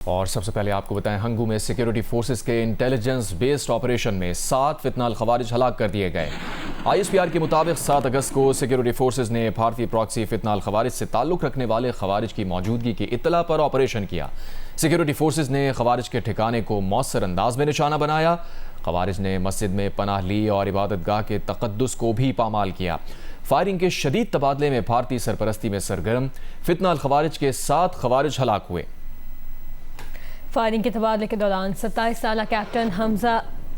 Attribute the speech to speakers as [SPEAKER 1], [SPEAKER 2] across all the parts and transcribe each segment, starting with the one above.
[SPEAKER 1] और सबसे पहले आपको बताएं, हंगू में सिक्योरिटी फोर्सेस के इंटेलिजेंस बेस्ड ऑपरेशन में 7 फितनाल खवारिज हलाक कर दिए गए। ISPR के मुताबिक 7 अगस्त को सिक्योरिटी फोर्सेस ने भारतीय प्रॉक्सी फितनाल खवारिज से ताल्लुक़ रखने वाले खवारिज की मौजूदगी की इत्तला पर ऑपरेशन किया। सिक्योरिटी फोर्सेस ने खवारिज के ठिकाने को मौसर अंदाज में निशाना बनाया। खवारिज ने मस्जिद में पनाह ली और इबादत गाह के तक़द्दुस को भी पामाल किया। फायरिंग के शदीद तबादले में भारतीय सरपरस्ती में सरगर्म फितनाल खवारिज के 7 खवारिज हलाक हुए।
[SPEAKER 2] फायरिंग के तबादले के दौरान 27 साला कैप्टन हमजा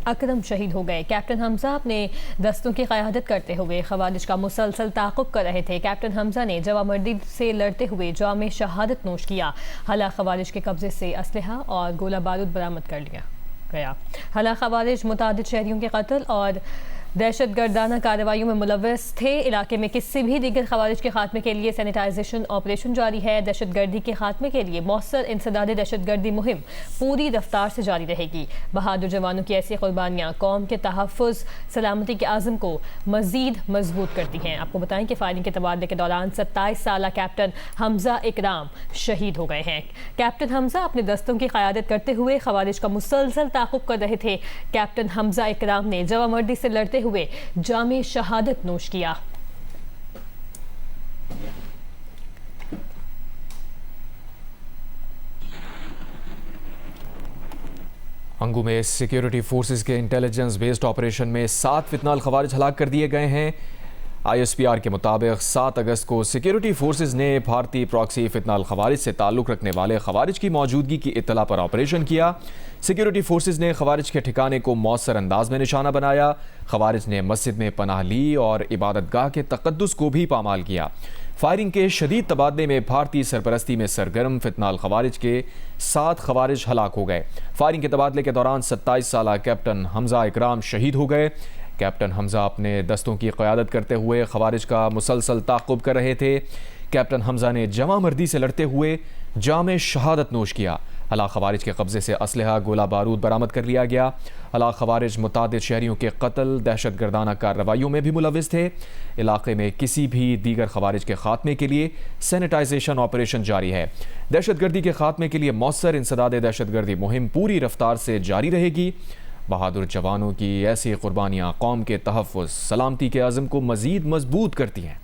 [SPEAKER 2] अकरम शहीद हो गए। कैप्टन हमजा अपने दस्तों की क़यादत करते हुए खवारिज का मुसलसल ताक़ुब कर रहे थे। कैप्टन हमजा ने जवामर्दी से लड़ते हुए जाम शहादत नोश किया। हलाक खवारिज के कब्जे से असलहा और गोला बारूद बरामद कर लिया गया। हलाक खवारिज मुतादिद शहरियों के कत्ल और दहशत गर्दाना कार्रवाइयों में मुलव्वस थे। इलाके में किसी भी दीगर खवारिज के खात्मे के लिए सैनिटाइजेशन ऑपरेशन जारी है। दहशत गर्दी के खात्मे के लिए मौसर इंसदादी दहशत गर्दी मुहिम पूरी रफ्तार से जारी रहेगी। बहादुर जवानों की ऐसी कुर्बानियाँ कौम के तहफ़्फ़ुज़ सलामती के आज़म को मज़ीद मजबूत करती हैं। आपको बताएं कि फायरिंग के तबादले के दौरान 27 साला कैप्टन हमजा इकराम शहीद हो गए हैं। कैप्टन हमजा अपने दस्तों की क़यादत करते हुए खवारिज का मुसलसल ताक़ुब कर रहे थे। कैप्टन हमजा इकराम ने जवामर्दी से लड़ते हुए जामे शहादत नोश किया।
[SPEAKER 1] हंगू में सिक्योरिटी फोर्सेस के इंटेलिजेंस बेस्ड ऑपरेशन में 7 फितनाल खवारिज हलाक कर दिए गए हैं। ISPR के मुताबिक 7 अगस्त को सिक्योरिटी फोर्सेस ने भारतीय प्रॉक्सी फितनाल खवारिज से ताल्लुक़ रखने वाले खवारिज की मौजूदगी की इत्तला पर ऑपरेशन किया। सिक्योरिटी फोर्सेस ने खवारिज के ठिकाने को मौसर अंदाज में निशाना बनाया। खवारिज ने मस्जिद में पनाह ली और इबादत गाह के तक़द्दुस को भी पामाल किया। फायरिंग के शदीद तबादले में भारतीय सरपरस्ती में सरगर्म फितनाल खवारिज के 7 खवारिज हलाक हो गए। फायरिंग के तबादले के दौरान 27 साला कैप्टन हमजा इकराम शहीद हो गए। कैप्टन हमजा अपने दस्तों की क़यादत करते हुए खवारिज का मुसलसल ताक़ुब कर रहे थे। कैप्टन हमजा ने जवामर्दी से लड़ते हुए जामे शहादत नोश किया। हलाक खवारिज के कब्जे से असलहा गोला बारूद बरामद कर लिया गया। हलाक खवारिज मुतादिद शहरियों के कत्ल दहशत गर्दाना कार्रवाइयों में भी मुलव्वस थे। इलाके में किसी भी दीगर खवारिज के खात्मे के लिए सैनिटाइजेशन ऑपरेशन जारी है। दहशत गर्दी के खात्मे के लिए मौसर इंसदाद दहशत गर्दी मुहिम पूरी रफ्तार से जारी रहेगी। बहादुर जवानों की ऐसी कुर्बानियाँ कौम के तहफ़्फ़ुज़ सलामती के आज़म को मज़ीद मजबूत करती हैं।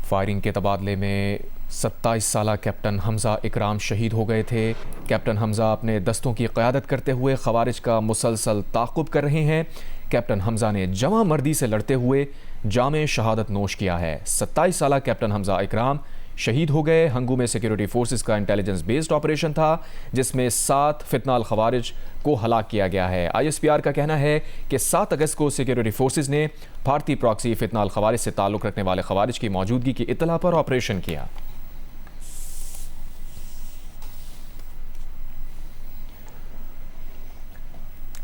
[SPEAKER 1] फायरिंग के तबादले में 27 साला कैप्टन हमजा इकराम शहीद हो गए थे। कैप्टन हमजा अपने दस्तों की क़यादत करते हुए खवारिज का मुसलसल ताक़ुब कर रहे हैं। कैप्टन हमजा ने जवामर्दी से लड़ते हुए जामे शहादत नोश किया है। 27 साला कैप्टन हमजा इकराम शहीद हो गए। हंगू में सिक्योरिटी फोर्सेस का इंटेलिजेंस बेस्ड ऑपरेशन था जिसमें 7 फितनाल खवारिज को हलाक किया गया है। ISPR का कहना है कि 7 अगस्त को सिक्योरिटी फोर्सेस ने भारतीय प्रॉक्सी फितनाल खवारिज से ताल्लुक़ रखने वाले खवारिज की मौजूदगी की इत्तला पर ऑपरेशन किया।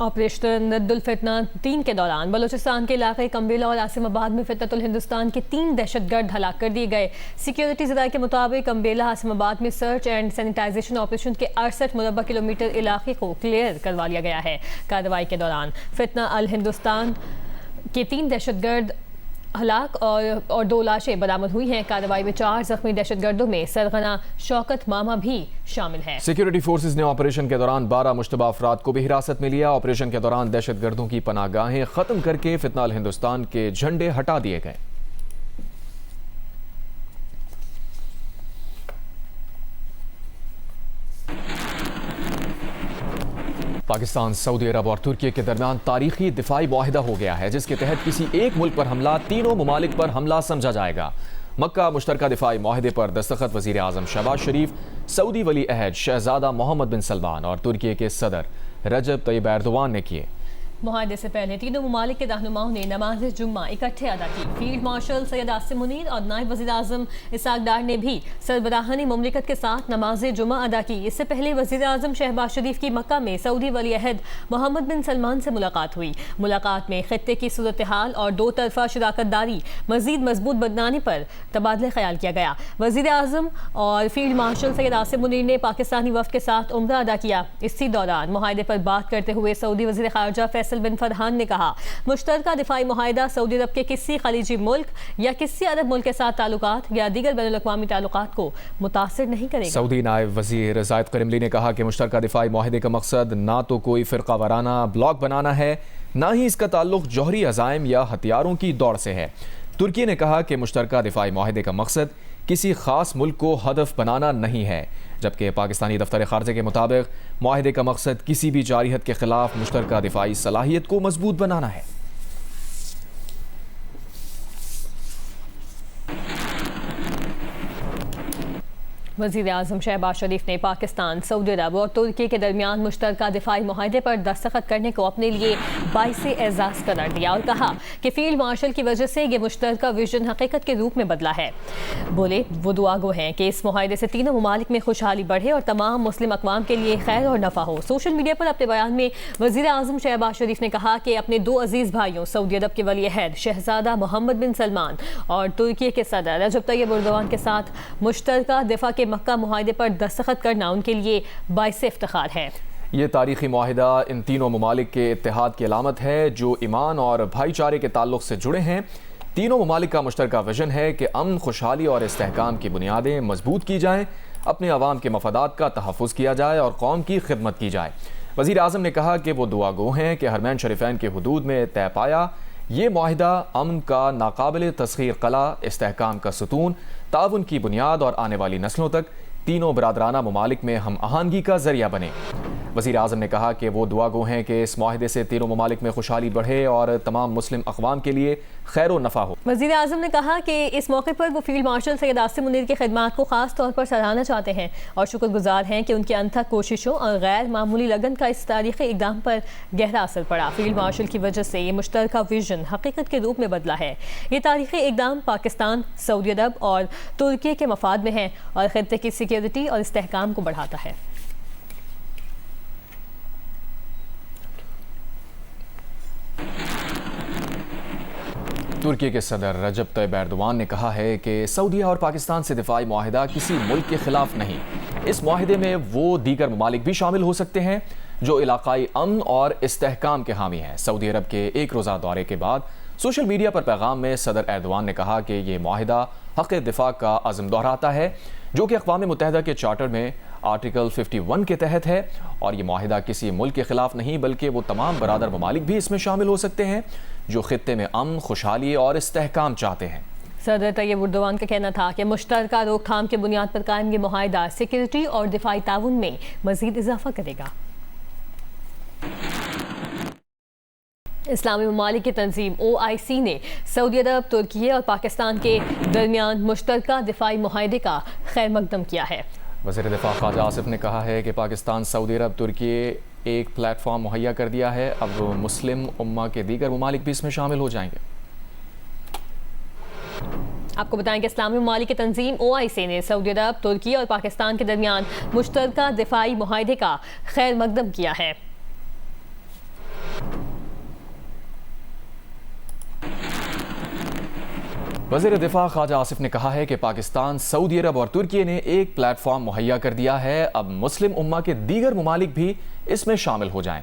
[SPEAKER 2] ऑपरेशन रद्दुल फितना 3 के दौरान बलूचिस्तान के इलाके कंबेला और आसिमाबाद में फितनतुल हिंदुस्तान के 3 दहशतगर्द हलाक कर दिए गए। सिक्योरिटी ज़राए के मुताबिक कंबेला आसिमाबाद में सर्च एंड सैनिटाइजेशन ऑपरेशन के 68 मुरबा किलोमीटर इलाके को क्लियर करवा लिया गया है। कार्रवाई के दौरान फितना अल हिंदुस्तान के 3 दहशतगर्द हलाक और 2 लाशें बरामद हुई हैं। कार्रवाई में 4 जख्मी दहशतगर्दों में सरगना शौकत मामा भी शामिल है।
[SPEAKER 1] सिक्योरिटी फोर्सेस ने ऑपरेशन के दौरान 12 मुश्तबा अफराद को भी हिरासत में लिया। ऑपरेशन के दौरान दहशतगर्दों की पनाहगाहें ख़त्म करके फितनाल हिंदुस्तान के झंडे हटा दिए गए। पाकिस्तान, सऊदी अरब और तुर्की के दरमियान तारीखी दिफाई मुआहिदा हो गया है जिसके तहत किसी एक मुल्क पर हमला तीनों ममालिक पर हमला समझा जाएगा। मक्का मुश्तरका दिफाई मुआहिदे पर दस्तखत वज़ीर आज़म शहबाज शरीफ, सऊदी वली अहद शहजादा मोहम्मद बिन सलमान और तुर्की के सदर रजब तय्यब एर्दोआन ने किए।
[SPEAKER 2] मुआहदे से पहले तीनों ममालिक के रहनुमाओं ने नमाज जुम्मा इकट्ठे अदा की। फील्ड मार्शल सैयद आसिम मुनीर और नायब वज़ीर आज़म इसाक डार ने भी सरबराहानी मुमलिकत के साथ नमाज जुम्मा अदा की। इससे पहले वज़ीर आज़म शहबाज शरीफ की मक्का में सऊदी वली अहद मोहम्मद बिन सलमान से मुलाकात हुई। मुलाकात में खित्ते की सूरत हाल और 2 तरफा शराकत दारी मज़ीद मजबूत बनाने पर तबादला ख्याल किया गया। वज़ीर आज़म और फील्ड मार्शल सैयद आसिम मुनीर ने पाकिस्तानी वफ़द के साथ उम्रा अदा किया। इसी दौरान मुआहदे पर बात करते हुए सऊदी वज़ीर ख़ारजा फैसल फैसल बिन फरहान ने कहा, मुश्तरका दिफाई मुआहिदा सऊदी अरब के किसी खलीजी मुल्क या किसी अरब मुल्क के साथ ताल्लुकात या दीगर बैनुल-अक़वामी ताल्लुकात को मुतासिर नहीं करेगा।
[SPEAKER 1] सऊदी नायब वज़ीर ज़ायद करिमली ने कहा कि मुश्तरका दिफाई मुआहिदे का मकसद ना तो कोई फ़िरका वाराना ब्लॉक बनाना है, ना ही इसका ताल्लुक जौहरी अज़ाइम या हथियारों की दौड़ से है। तुर्की ने कहा कि मुश्तरका दिफाई मुआहिदे का मकसद किसी ख़ास मुल्क को हदफ बनाना नहीं है, जबकि पाकिस्तानी दफ्तर ख़ारजा के मुताबिक मुआहिदे का मकसद किसी भी जारियत के ख़िलाफ़ मुश्तरका दिफाई सलाहियत को मजबूत बनाना है।
[SPEAKER 2] वज़ीर आज़म शहबाज शरीफ ने पाकिस्तान, सऊदी अरब और तुर्की के दरमियान मुश्तरका दिफाई मुआहिदे पर दस्तखत करने को अपने लिए बाइस एजाज़ करार दिया और कहा कि फील्ड मार्शल की वजह से ये मुश्तरका विजन हकीकत के रूप में बदला है। बोले वो दुआ गो हैं कि इस मुआहिदे से तीनों ममालिक में खुशहाली बढ़े और तमाम मुस्लिम अक़वाम के लिए खैर और नफ़ा हो। सोशल मीडिया पर अपने बयान में वज़ीर आज़म शहबाज शरीफ ने कहा कि अपने दो अजीज़ भाइयों सऊदी अरब के वली अहद शहज़ादा मोहम्मद बिन सलमान और तुर्की के सदर रजब तैयब एर्दोगान के साथ मुश्तरका दिफा के मक्का मुआहिदे पर दस्तखत करना उनके लिए बाइस इफ्तिखार है।
[SPEAKER 1] ये तारीखी मुआहिदा इन तीनों ममालिक के इत्तेहाद की अलामत है जो ईमान और भाईचारे के ताल्लुक से जुड़े हैं। तीनों ममालिक का मुश्तरका विजन है कि अमन, खुशहाली और इस्तेहकाम की बुनियादें मजबूत की जाएँ, अपने अवाम के मफादात का तहफ़्फ़ुज़ किया जाए और कौम की खिदमत की जाए। वज़ीर आज़म ने कहा कि वो दुआ गो हैं कि हरमैन शरीफैन के हुदूद में तय पाया ये मुआहिदा अमन का नाकाबिल तस्खीर कला, इस्तेहकाम का सुतून, ताउन की बुनियाद और आने वाली नस्लों तक तीनों बरादराना ममालिक में हम आहंगी का जरिया बने। वज़ीर आज़म ने कहा कि वो दुआ गो हैं कि इस मुआहिदे से तीनों ममालिक में खुशहाली बढ़े और तमाम मुस्लिम अक़वाम के लिए खैर व नफ़ा हो।
[SPEAKER 2] वज़ीर आज़म ने कहा कि इस मौके पर वो फील्ड मार्शल सैयद आसिम मुनीर की खिदमात को ख़ास तौर पर सराहना चाहते हैं और शुक्रगुजार हैं कि उनकी अनथक कोशिशों और गैर मामूली लगन का इस तारीख़ी इक़दाम पर गहरा असर पड़ा। फील्ड मार्शल की वजह से ये मुश्तरका विजन हकीकत के रूप में बदला है। ये तारीख़ी इक़दाम पाकिस्तान, सऊदी अरब और तुर्की के मफाद में है और ख़ित्ते की सिक्योरिटी और इस्तेहकाम को बढ़ाता है।
[SPEAKER 1] तुर्की के सदर रजब तैयब एर्दोगान ने कहा है कि सऊदीया और पाकिस्तान से दिफाई मुआहिदा किसी मुल्क के खिलाफ नहीं, इस मुआहिदे में वो दीगर ममालिक भी शामिल हो सकते हैं जो इलाकाई अमन और इस्तेहकाम के हामी हैं। सऊदी अरब के एक रोज़ा दौरे के बाद सोशल मीडिया पर पैगाम में सदर एर्दोगान ने कहा कि ये मुआहिदा हक़ दिफा का अज़्म दोहराता है जो कि अक़वाम मुत्तहिदा के चार्टर में आर्टिकल 51 के तहत है और ये मुआहिदा किसी मुल्क के खिलाफ नहीं बल्कि वो तमाम बरादर ममालिक भी इसमें शामिल हो सकते हैं जो खित्ते में अमन, खुशहाली और इस्तेहकाम चाहते हैं।
[SPEAKER 2] सदर तैयब एर्दोगान का कहना था कि मुश्तरका रोकथाम की बुनियाद पर कायम ये मुआहिदा सिक्योरिटी और दिफाई ताउन में मज़ीद इजाफा करेगा। इस्लामी ममालिक की तंजीम OIC ने सऊदी अरब, तुर्की और पाकिस्तान के दरमियान मुश्तरका दिफाई मुआहिदे का खैर मकदम किया है।
[SPEAKER 1] वज़ीर दिफा ख्वाजा आसिफ ने कहा है कि पाकिस्तान, सऊदी अरब, तुर्की एक प्लेटफॉर्म मुहैया कर दिया है, अब मुस्लिम उम्मा के दीगर ममालिक भी इसमें शामिल हो जाएंगे।
[SPEAKER 2] आपको बताएं कि इस्लामी ममालिक की तंजीम OIC ने सऊदी अरब, तुर्की और पाकिस्तान के दरमियान मुश्तरका दिफाई मुआहिदे का खैर मकदम किया है।
[SPEAKER 1] वज़ीर दिफा ख्वाजा आसिफ ने कहा है कि पाकिस्तान, सऊदी अरब और तुर्की ने एक प्लेटफॉर्म मुहैया कर दिया है, अब मुस्लिम उम्मा के दीगर ममालिक भी इसमें शामिल हो जाएं।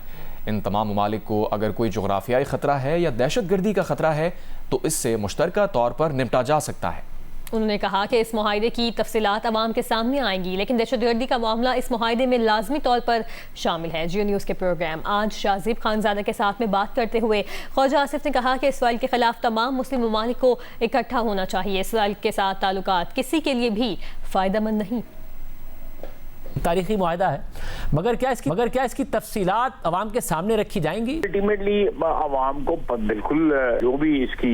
[SPEAKER 1] इन तमाम ममालिक को अगर कोई जोग्राफियाई ख़तरा है या दहशतगर्दी का ख़तरा है तो इससे मुश्तरका तौर पर निपटा जा सकता है।
[SPEAKER 2] उन्होंने कहा कि इस मुआहिदे की तफसीलात अवाम के सामने आएंगी, लेकिन दहशतगर्दी का मामला इस मुआहिदे में लाजमी तौर पर शामिल है। जियो न्यूज़ के प्रोग्राम आज शाहज़ीब खानज़ादा के साथ में बात करते हुए ख्वाजा आसिफ ने कहा कि इसराइल के खिलाफ तमाम मुस्लिम ममालिक को इकट्ठा होना चाहिए। इसराइल के साथ ताल्लुकात किसी के लिए भी फ़ायदेमंद नहीं।
[SPEAKER 3] तारीखी मुआहिदा है, मगर क्या इसकी तफसीलात अवाम के सामने रखी जाएंगी?
[SPEAKER 4] अल्टीमेटली अवाम को बिल्कुल जो भी इसकी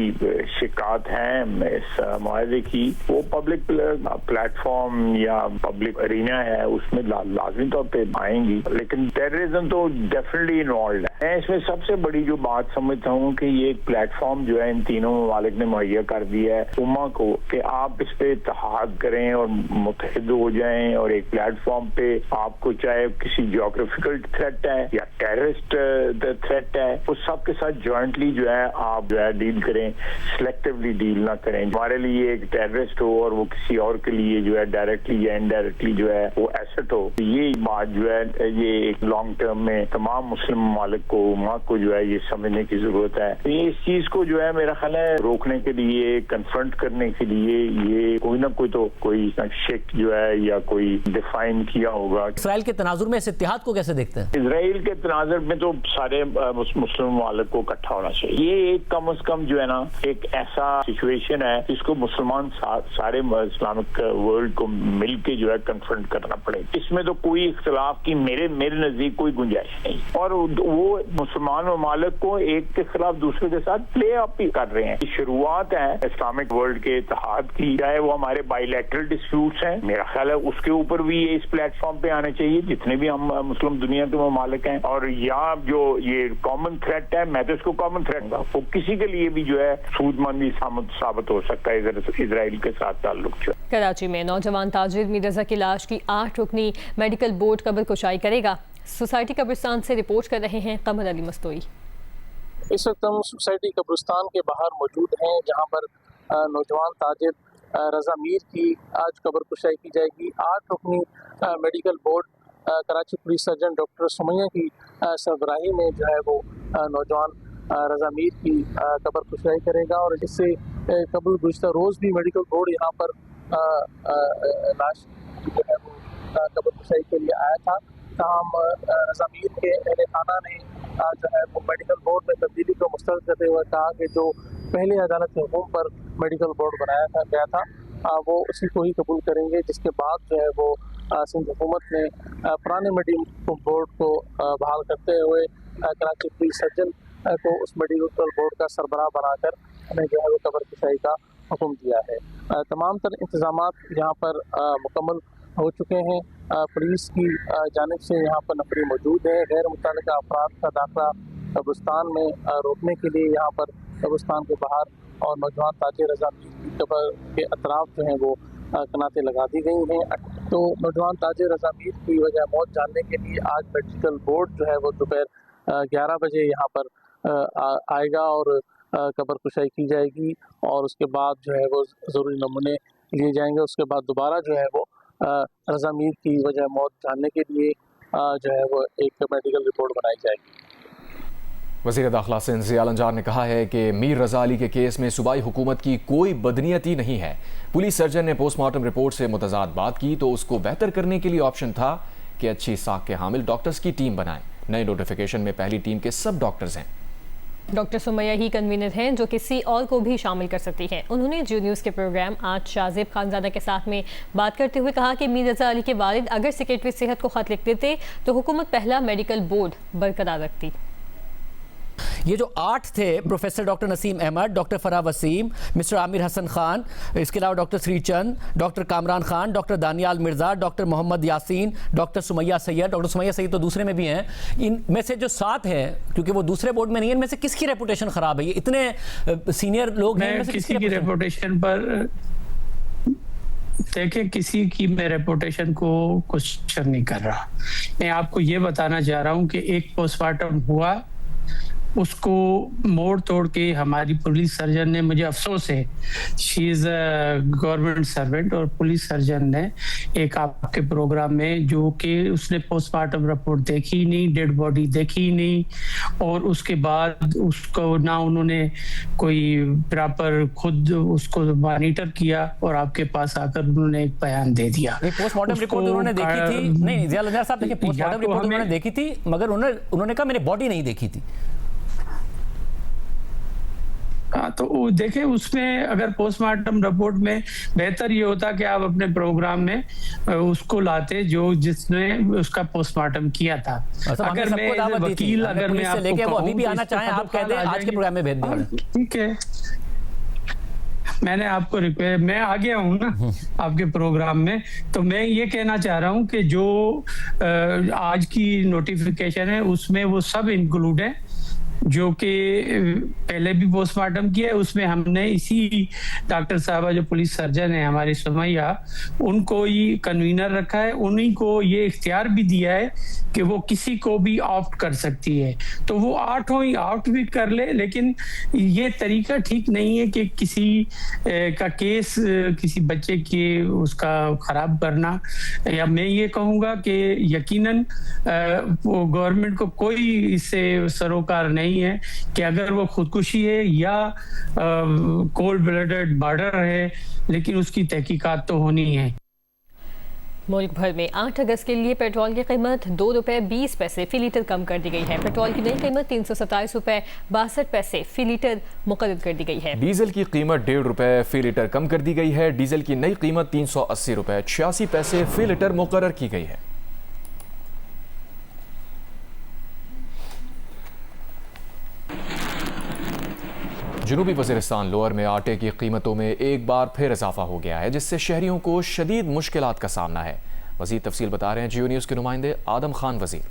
[SPEAKER 4] शिकायत हैं इस मुआहिदे की वो पब्लिक प्लेटफॉर्म या पब्लिक अरीना है उसमें लाजमी तौर पे आएंगी, लेकिन टेररिज्म तो डेफिनेटली इन्वॉल्व है। मैं इसमें सबसे बड़ी जो बात समझता हूँ कि ये एक प्लेटफॉर्म जो है इन तीनों ममालिक ने मुहैया कर दिया है उम्मा को कि आप इस पे इत्तेहाद करें और मुत्तहिद हो जाएं और एक प्लेटफॉर्म पे आपको चाहे किसी जियोग्राफिकल थ्रेट है या टेररिस्ट थ्रेट है, उस सब के साथ जॉइंटली जो है आप जो है डील करें, सिलेक्टिवली डील ना करें। हमारे लिए एक टेररिस्ट हो और वो किसी और के लिए जो है डायरेक्टली या इनडायरेक्टली जो है वो एसेट हो, ये बात जो है ये एक लॉन्ग टर्म में तमाम मुस्लिम ममालिक को उम्मा को जो है ये समझने की जरूरत है। ये इस चीज को जो है मेरा ख्याल है रोकने के लिए, कन्फ्रंट करने के लिए ये कोई ना कोई तो कोई शिक जो है या कोई डिफाइन किया होगा।
[SPEAKER 3] इसराइल के तनाजुर में इस इत्तेहाद को कैसे देखते हैं?
[SPEAKER 4] इसराइल के तनाजुर में तो सारे मुस्लिम ममालिक को इकट्ठा होना चाहिए। ये एक कम अज कम जो है ना एक ऐसा सिचुएशन है जिसको मुसलमान सारे इस्लामिक वर्ल्ड को मिलके जो है कन्फ्रंट करना पड़ेगा। इसमें तो कोई इख्तिलाफ की मेरे नजदीक कोई गुंजाइश नहीं, और वो मुसलमान ममालिक को एक के खिलाफ दूसरे के साथ प्ले अप ही कर रहे हैं। शुरुआत है इस्लामिक वर्ल्ड के इत्तेहाद की, चाहे वो हमारे बायलैटरल डिस्प्यूट्स हैं, मेरा ख्याल है उसके ऊपर भी ये इस प्लेटफॉर्म पे आने चाहिए जितने भी हम मुस्लिम दुनिया के ममालिक हैं। और यहाँ जो ये कॉमन थ्रेट है, मैं तो इसको कॉमन थ्रेट दूंगा, वो किसी के लिए भी जो है सूदमंदी साबित हो सकता है इसराइल के साथ ताल्लुक।
[SPEAKER 2] कराची में नौजवान ताजिर मीर रजा की लाश की 8 रुकनी मेडिकल बोर्ड कब्र कुशाई करेगा। सोसाइटी कब्रिस्तान से रिपोर्ट कर रहे हैं कमर अली मस्तोई।
[SPEAKER 5] इस वक्त हम सोसाइटी कब्रिस्तान के बाहर मौजूद हैं, जहां पर नौजवान ताजिर रजा मीर की आज कब्र कुशाई की जाएगी। 8 रुकनी medical board Karachi police surgeon doctor Sumaiya की सरबराही में जो है वो नौजवान रजा मीर की कब्र कुशाई करेगा। और इससे कबल गुज़िश्ता रोज़ भी मेडिकल बोर्ड यहाँ पर लाश जो है वो कब्र कुशाई के लिए आया था। तमाम रजा मीर के अहले खाना ने जो है वो मेडिकल बोर्ड में तब्दीली को मुस्तरद करते हुए कहा कि जो पहले अदालत हुकूम पर मेडिकल बोर्ड बनाया गया था वो उसी को ही कबूल करेंगे, जिसके बाद जो है वो सिंध हुकूमत ने पुराने मेडिकल बोर्ड को बहाल करते हुए कराची पुलिस सर्जन को उस मेडिकल बोर्ड का सरबराह बनाकर हमें जो है वो कब्र कुशाई का हुक्म दिया है। तमाम तर इंतजामात यहाँ पर मुकम्मल हो चुके हैं। पुलिस की जानिब से यहाँ पर नफरी मौजूद है। गैर मुतल्लिका अफराद का दाखिला कब्रिस्तान में रोकने के लिए यहाँ पर कब्रिस्तान के बाहर और नौजवान ताजिर रजा मीर की कब्र के अतराफ जो हैं वो कनातें लगा दी गई हैं। तो नौजवान ताजिर रजा मीर की वजह मौत जानने के लिए आज मेडिकल बोर्ड जो है वो दोपहर 11 बजे यहाँ पर आएगा और कब्र कुशाई की जाएगी और उसके बाद जो है वो ज़रूरी नमूने लिए जाएंगे। उसके बाद दोबारा जो है वो रजा मीर की वजह मौत जानने के लिए जो है वो एक मेडिकल रिपोर्ट बनाई जाएगी।
[SPEAKER 1] वज़ीर दाखिला सिंध ज़ियाल अंजार ने कहा है कि मीर रजा अली के केस में सूबाई हुकूमत की कोई बदनीयती नहीं है। पुलिस सर्जन ने पोस्टमार्टम रिपोर्ट से मुतज़ाद बात की तो उसको बेहतर करने के लिए ऑप्शन था कि अच्छी साख के हामिल डॉक्टर्स की टीम बनाएं। नए नोटिफिकेशन में पहली टीम के सब डॉक्टर्स हैं।
[SPEAKER 2] डॉक्टर सुमैया ही कन्वीनर हैं जो किसी और को भी शामिल कर सकती हैं। उन्होंने जियो न्यूज़ के प्रोग्राम आज शाहजेब खानजादा के साथ में बात करते हुए कहा कि मीर रजा अली के वालिद अगर सेक्रेटरी सेहत को खत लिख देते तो हुकूमत पहला मेडिकल बोर्ड बरकरार रखती।
[SPEAKER 3] ये जो 8 थे, professor doctor Naseem Ahmad, doctor Farah Waseem, mister Aamir Hasan Khan, इसके अलावा doctor Shrichand, doctor Kamran Khan, doctor Daniyal Mirza, doctor Mohammad Yaseen, doctor Sumaiya Syed. Doctor Sumaiya Syed तो दूसरे में भी हैं। इनमें से जो 7 हैं, क्योंकि वो दूसरे बोर्ड में नहीं है, इनमें से किसकी रेपुटेशन ख़राब है? ये इतने सीनियर लोग हैं,
[SPEAKER 6] किसी की रेपुटेशन पर देखिए, किसी की मैं रेपुटेशन को क्वेश्चन नहीं कर रहा। मैं आपको ये बताना चाह रहा हूँ कि एक पोस्टमार्टम हुआ, उसको मोड़ तोड़ के हमारी पुलिस सर्जन ने, मुझे अफसोस है, she is a government servant, और पुलिस सर्जन ने एक आपके प्रोग्राम में जो कि उसने पोस्टमार्टम रिपोर्ट देखी नहीं, डेड बॉडी देखी नहीं, और उसके बाद उसको ना उन्होंने कोई प्रॉपर खुद उसको मॉनिटर किया और आपके पास आकर उन्होंने एक बयान दे दिया।
[SPEAKER 3] पोस्टमार्टम रिपोर्ट उन्होंने देखी थी? नहीं, ज़ियाल अंजार साहब, देखिए, पोस्टमार्टम रिपोर्ट उन्होंने देखी थी, मगर उन्होंने कहा मैंने बॉडी नहीं देखी थी।
[SPEAKER 6] हाँ, तो देखें, उसमें अगर पोस्टमार्टम रिपोर्ट में बेहतर ये होता कि आप अपने प्रोग्राम में उसको लाते जो जिसने उसका पोस्टमार्टम किया था। अगर मैं वकील, अगर मैं आपको
[SPEAKER 3] वो अभी भी आना चाहें, आप कह दें आज के प्रोग्राम में भेज दें।
[SPEAKER 6] ठीक है, मैंने आपको रिक्वेस्ट, मैं आ गया हूँ ना आपके प्रोग्राम में, तो मैं ये कहना चाह रहा हूँ कि जो आज की नोटिफिकेशन है उसमें वो सब इंक्लूड है। जो कि पहले भी पोस्टमार्टम किया है, उसमें हमने इसी डॉक्टर साहबा जो पुलिस सर्जन है हमारी सुमैया, उनको ही कन्वीनर रखा है। उन्हीं को ये इख्तियार भी दिया है कि वो किसी को भी ऑप्ट कर सकती है, तो वो ऑप्ट भी कर ले। लेकिन ये तरीका ठीक नहीं है कि किसी का केस किसी बच्चे के उसका खराब करना। या मैं ये कहूँगा कि यकीनन गवर्नमेंट को कोई इससे सरोकार नहीं है कि अगर वो खुदकुशी है या कोल्ड ब्लडेड मर्डर है, लेकिन उसकी तहकीकात तो होनी है।
[SPEAKER 2] मुल्क भर में 8 अगस्त के लिए पेट्रोल की कीमत 2 रुपये 20 पैसे फी लीटर कम कर दी गई है। पेट्रोल की नई कीमत 327 रुपये 62 पैसे फी लीटर मुकर्रर कर दी गई है।
[SPEAKER 1] डीजल की कीमत 1.5 रुपये फी लीटर कम कर दी गई है। डीजल की नई कीमत 380 रुपये 86 पैसे फी लीटर मुकर्रर की गई है। जनूबी वज़ीरिस्तान लोअर में आटे की कीमतों में एक बार फिर इजाफा हो गया है, जिससे शहरियों को शदीद मुश्किलात का सामना है। मज़ीद तफसील बता रहे हैं जियो न्यूज़ के नुमाइंदे आदम खान वज़ीर।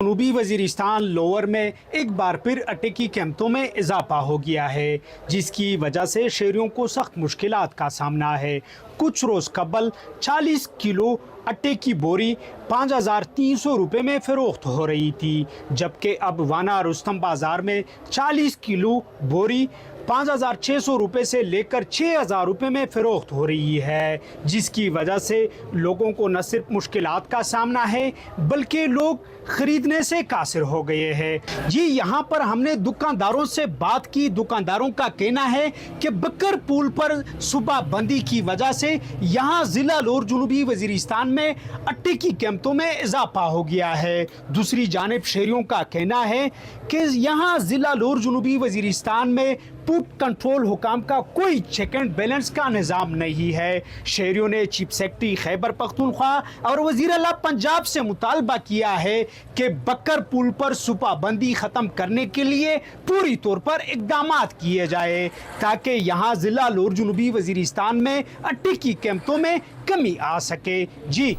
[SPEAKER 7] जनूबी वज़ीरिस्तान लोअर में एक बार फिर आटे की कीमतों में इजाफा हो गया है, जिसकी वजह से शहरियों को सख्त मुश्किलात का सामना है। कुछ रोज़ कबल 40 किलो आटे की बोरी 5,300 रुपये में फ़रोख्त हो रही थी, जबकि अब वाना रुस्तम बाज़ार में 40 किलो बोरी 5,600 रुपये से लेकर 6,000 रुपये में फ़रोख्त हो रही है, जिसकी वजह से लोगों को न सिर्फ मुश्किलात का सामना है बल्कि लोग ख़रीदने से कासिर हो गए हैं। जी यहाँ पर हमने दुकानदारों से बात की। दुकानदारों का कहना है कि बकर पुल पर सुबह बंदी की वजह से यहाँ ज़िला लोअर जनूबी वज़ीरिस्तान में आटे की कीमतों में इजाफा हो गया है। दूसरी जानिब शहरियों का कहना है कि यहाँ ज़िला लोअर जनूबी वज़ीरिस्तान में फूड कंट्रोल हुकाम का कोई चेक एंड बैलेंस का निज़ाम नहीं है। शहरियों ने चीफ सेक्रेटरी खैबर पख्तूनख्वा और वज़ीर आला पंजाब से मुतालबा किया है कि बकर पुल पर सुपाबंदी ख़त्म करने के लिए पूरी तौर पर इक़दामात किए जाए, ताकि यहाँ ज़िला लोअर जनूबी वज़ीरिस्तान में आटे की कीमतों में कमी आ सके। जी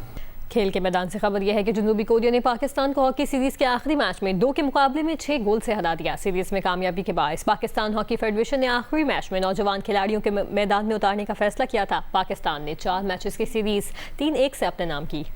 [SPEAKER 2] खेल के मैदान से खबर यह है कि जनूबी कोरिया ने पाकिस्तान को हॉकी सीरीज के आखिरी मैच में 2 के मुकाबले में 6 गोल से हरा दिया। सीरीज में कामयाबी के बायस पाकिस्तान हॉकी फेडरेशन ने आखिरी मैच में नौजवान खिलाड़ियों के मैदान में उतारने का फैसला किया था। पाकिस्तान ने 4 मैचेस की सीरीज 3-1 से अपने नाम की।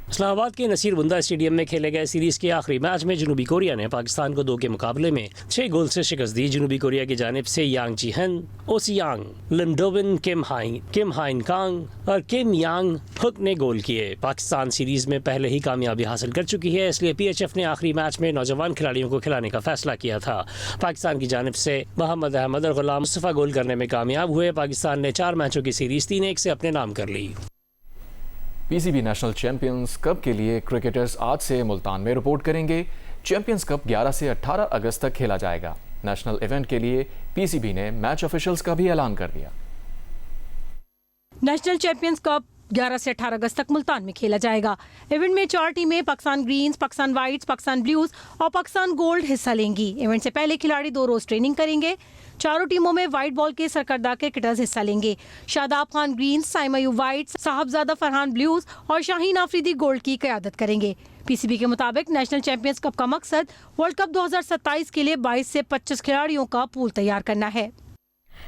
[SPEAKER 8] इस्लामाबाद के नसीर बुंदा स्टेडियम में खेले गए सीरीज के आखिरी मैच में जनूबी कोरिया ने पाकिस्तान को 2 के मुकाबले में 6 गोल से शिकस्त दी। जनूबी कोरिया की जानिब से यांग जीहन, ओसियांग, लिमडोविन, किम हाइन कांग और किम यांग हुक ने गोल किए। पाकिस्तान सीरीज में पहले ही कामयाबी हासिल कर चुकी है, इसलिए PHF ने आखिरी मैच में नौजवान खिलाड़ियों को खिलाने का फैसला किया था। पाकिस्तान की जानिब से मोहम्मद अहमद और गुलाम मुस्तफ़ा गोल करने में कामयाब हुए। पाकिस्तान ने 4 मैचों की सीरीज 3-1 से अपने नाम कर ली।
[SPEAKER 1] PCB नेशनल चैंपियंस कप के लिए क्रिकेटर्स आज से मुल्तान में रिपोर्ट करेंगे। चैंपियंस कप 11 से 18 अगस्त तक खेला जाएगा। नेशनल इवेंट के लिए PCB ने मैच ऑफिशियल्स का भी ऐलान कर दिया।
[SPEAKER 9] नेशनल चैंपियंस कप 11 से 18 अगस्त तक मुल्तान में खेला जाएगा। इवेंट में 4 टीमें Pakistan greens, Pakistan whites, Pakistan blues और पाकिस्तान गोल्ड हिस्सा लेंगी। इवेंट से पहले खिलाड़ी 2 रोज ट्रेनिंग करेंगे। चारों टीमों में व्हाइट बॉल के सरकर्दा क्रिकेटर्स हिस्सा लेंगे। Shadab Khan greens, Saima whites, Sahibzada Farhan blues और शाहीन आफरीदी गोल्ड की क़यादत करेंगे। PCB के मुताबिक नेशनल चैंपियंस कप का मकसद वर्ल्ड कप 2027 के लिए 22 से 25 खिलाड़ियों का पूल तैयार करना है।